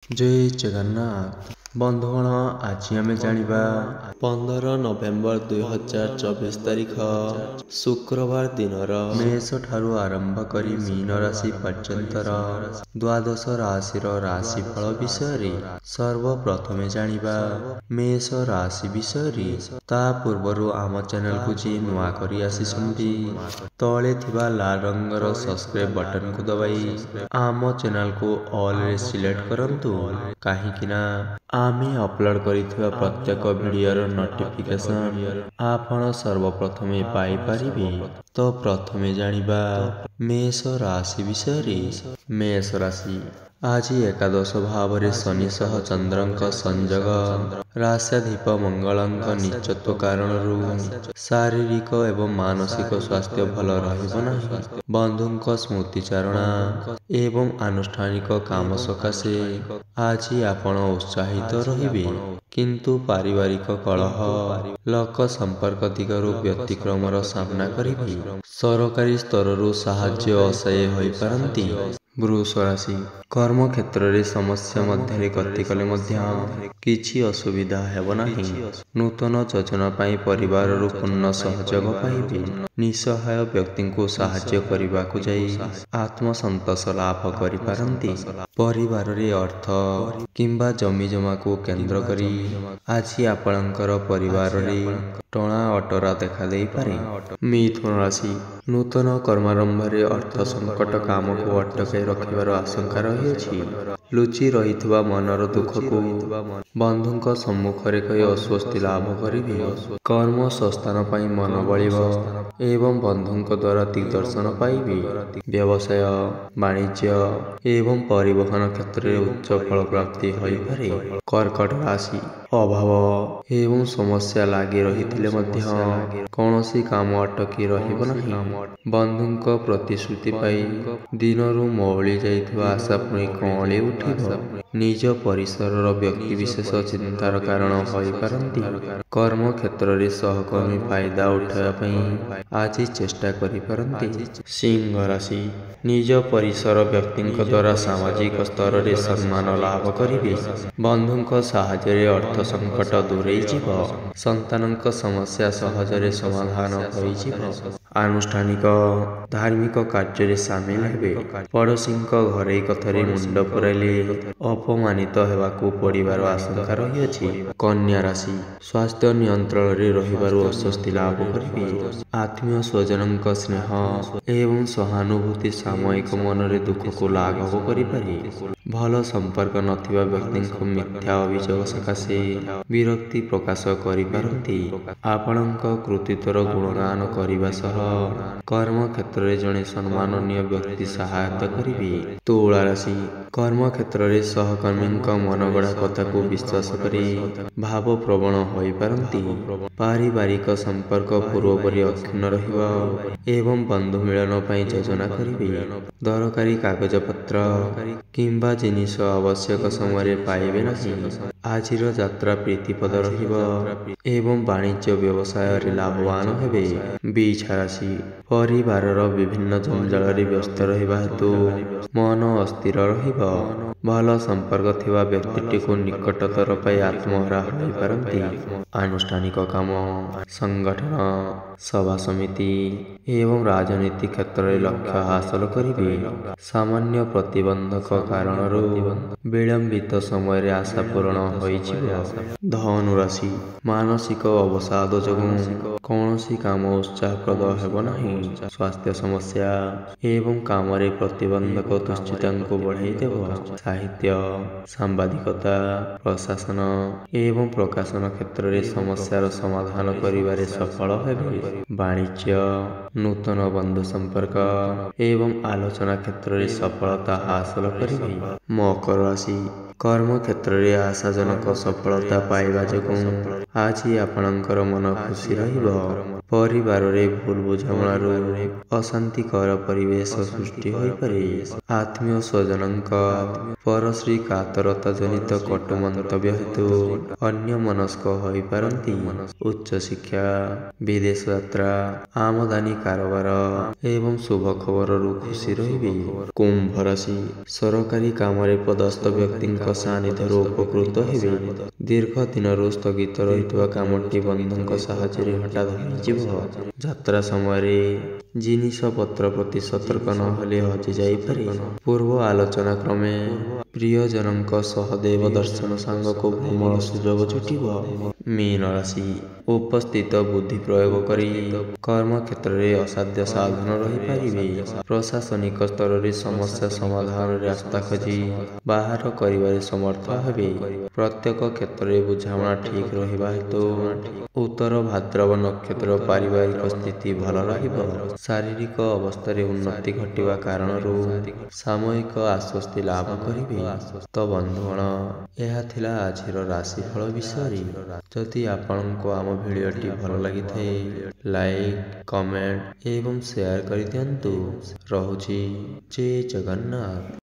जय जगन्नाथ बंधुगण आज आम जानिबा 15 नवेम्बर 2024 तारीख शुक्रवार दिनर मेष ठारू आरंभ करी मीन राशि पर्यंतर द्वादश राशि राशिफल विषय सर्वप्रथमे जानिबा मेष राशि विषय ता पूर्वर आम चैनल को जी नुआ करी आसीछंती तले थिबा लाल रंगर सब्सक्राइब बटन को दबाई आम चैनल को ऑल रे सिलेक्ट करंतु काहीकिना आमे अपलोड करिथिबा प्रत्येक वीडियोर नोटिफिकेशन आपण सर्वप्रथमे पाई परिबे। तो प्रथमे जानिबा मेष राशि विषय। मेष राशि आज एकादश भाव शनि सह चंद्रंक संजोग राश्याधिप मंगलंक निचत्व कारण शारीरिक एवं मानसिक स्वास्थ्य भल रहिबो नाही। बंधुंक स्मृतिचारणा एवं आनुष्ठानिक काम सकाशे आज आपण उत्साहित रहिबे किंतु पारिवारिक कलह लोक संपर्क दिगरु व्यतिक्रमर सामना करिबे। सरकारी स्तररु साहाय्य असह्य होई पारंती। वृष राशि कर्म क्षेत्र रे समस्या मध्य गति कले किछि असुविधा हेब नाही। नूतन योजना पाई परिवार रु पूर्ण सहयोग पाइबे। निसहाय व्यक्ति को साहाय्य करने को जाई आत्मसंतोष लाभ करि पारंती। परिवार रे अर्थ किंबा जमी जमा को केंद्र करी आज आपणकर परिवार रे टणा अटरा देखा दे पारे। मिथुन राशि नूतन कर्मारंभ रे अर्थ संकट काम को अटकाई रखिबार आशंका रही। लुचि रहिथिबा मनर दुख को बंधुंक सम्मुखरे कहि अस्वस्थि लाभ करिबे। कर्म संस्थान पाई मन बळिबो एवं बंधुंक द्वारा दिग्दर्शन पाइबे। व्यवसाय वाणिज्य एवं परिवहन क्षेत्र में उच्च फल प्राप्ति होई पारे। कर्कट राशि अभाव एवं समस्या लागी रहिथिले मध्य कौनसी काम अटकी रहिबो नाही। बंधुंक प्रतिश्रुति पाई दिनरु मौली जाइथिबा आशा पुणी कौली उठिबो। निज परिसर व्यक्ति विशेष चिंतार कारण होई पारंती। कर्म क्षेत्र रे सहकर्मी फायदा उठाया पई आज चेष्टा करि पारंती। सिंह राशि निज परिसर व्यक्ति द्वारा सामाजिक स्तर रे सम्मान लाभ करिबे। बंधुंक साहाय्य रे अर्थ संकट दूरेई जिवो। संतानक समस्या सहजरे समाधान होई जिवो। आनुष्ठानिक धार्मिक कार्य रे शामिल हेबे। पड़ोसीक घरे कथरे मुंड पुराइले अपमानित हेबाकू पड़िबार आशंका रही अछि। कन्या राशि स्वास्थ्य नियंत्रण रे रहिबारु अस्वस्थि लाभ करिबे। आत्मीय स्वजनक स्नेह एवं सहानुभूति सामयिक मन रे दुख को लाघव करि पारे। भल संपर्क नथिबा व्यक्ति को मिथ्या अभियोग सकाशे विरक्ति प्रकाश करि पारंती। आपणक कृतित्वर गुणगान करिबा सह कर्म क्षेत्र रे जणे सम्माननीय व्यक्ति सहायता करिबे। तुला राशि कर्म क्षेत्र रे सहकर्मी मनगढ़ा कथा को विश्वास करी भाव प्रवण होई पारंती। पारिवारिक संपर्क पूर्वपरि अक्षुण्ण रहिबा एवं बंधु मिलन पई योजना करिबे। दरकारी कागज पत्र किंबा जिनिस आवश्यक समय पाइबे नाही। आजिर यात्रा प्रीतिपद रहिबा एवं वाणिज्य व्यवसाय रे लाभवान हेबे। बीछ राशि परिवार विभिन्न जंजाल रे व्यस्त रहिबा हेतु मन अस्थिर रहिबा। भल संपर्क थिबा व्यक्ति को निकटतर पाई आत्महरा होई पारंती। आनुष्ठानिक काम संगठन सभा समिति एवं राजनीतिक क्षेत्र रे लक्ष्य हासिल करिबे। सामान्य प्रतिबंधक कारण विलंबित समय रे आशा पूर्ण होई जिवो। धनु राशि मानसिक अवसाद जोगु कौनसी काम उत्साहप्रद हेबो नाही। स्वास्थ्य समस्या एवं काम रे प्रतिबंधक दुश्चिंता को बढ़ाई देबो। साहित्य सांबादिकता प्रशासन एवं प्रकाशन क्षेत्र रे समस्यार समाधान करिबारे सफल हेबे। वाणिज्य नूतन बंधु संपर्क एवं आलोचना क्षेत्र रे सफलता हासिल करिबे। मकर राशि कर्म क्षेत्र रे आशाजनक सफलता पाइबा जोगु आज आपणकर मन खुशी रहिबो। ପରିବାରରେ ଭୁଲ ବୁଝାମଣାରୁ ଅଶାନ୍ତିକର ପରିବେଶ ସୃଷ୍ଟି ହୋଇପାରେ। ଆତ୍ମୀୟ ସ୍ୱଜନଙ୍କ ପରଶ୍ରୀ କାତରତା ଜନିତ କଟୁ ମନ୍ତବ୍ୟ ହେତୁ ଅନ୍ୟମନସ୍କ ହୋଇପାରନ୍ତି। ଉଚ୍ଚଶିକ୍ଷା, ବିଦେଶ ଯାତ୍ରା, ଆମଦାନୀ କାରବାର ଏବଂ ଶୁଭ ଖବରରୁ ଖୁସି ରହିବେ। କୁମ୍ଭ ରାଶି, ସରକାରୀ କାମରେ ପଦସ୍ଥ ବ୍ୟକ୍ତିଙ୍କ ସାନ୍ନିଧ୍ୟରୁ ଉପକୃତ ହେବେ। ଦୀର୍ଘ ଦିନରୁ ସ୍ଥଗିତ ରହିଥିବା କାମଟି ବନ୍ଧୁଙ୍କ ସାହାଯ୍ୟରେ ହଠାତ୍ ହୋଇଯିବ। ଯାତ୍ରା ସମୟରେ ଜିନିଷପତ୍ର ପ୍ରତି ସତର୍କ ନହେଲେ ହଜି ଯାଇପାରେ। ପୂର୍ବ ଆଲୋଚନା କ୍ରମେ ପ୍ରିୟଜନଙ୍କ ସହ ଦେବ ଦର୍ଶନ ସାଙ୍ଗକୁ ଭ୍ରମଣ ସୁଯୋଗ ଜୁଟିବ। ମୀନ ରାଶି, ଉପସ୍ଥିତ ବୁଦ୍ଧି ପ୍ରୟୋଗ କରି କର୍ମକ୍ଷେତ୍ରରେ ଅସାଧ୍ୟ ସାଧନ ରହିପାରିବେ। ପ୍ରଶାସନିକ ସ୍ତରରେ ସମସ୍ୟା ସମାଧାନରେ ରାସ୍ତା ଖୋଜି ବାହାର କରିବାରେ ସମର୍ଥ ହେବେ। ପ୍ରତ୍ୟେକ କ୍ଷେତ୍ରରେ ବୁଝାମଣା ଠିକ ରହିବା ହେତୁ ଉତ୍ତର ଭାଦ୍ରବ ନକ୍ଷତ୍ର ପାରିବାରିକ ସ୍ଥିତି ଭଲ ରହିବ। ଶାରୀରିକ ଅବସ୍ଥାରେ ଉନ୍ନତି ଘଟିବା କାରଣରୁ ସାମୟିକ ଆଶ୍ୱସ୍ତି ଲାଭ କରିବେ। ତ ବନ୍ଧୁଗଣ, ଏହା ଥିଲା ଆଜିର ରାଶିଫଳ ବିଷୟରେ। ଯଦି ଆପଣଙ୍କୁ ଆମ ଭିଡ଼ିଓଟି ଭଲ ଲାଗିଥାଏ, ଲାଇକ୍, କମେଣ୍ଟ ଏବଂ ସେୟାର କରିଦିଅନ୍ତୁ। ରହୁଛି। ଜୟ ଜଗନ୍ନାଥ।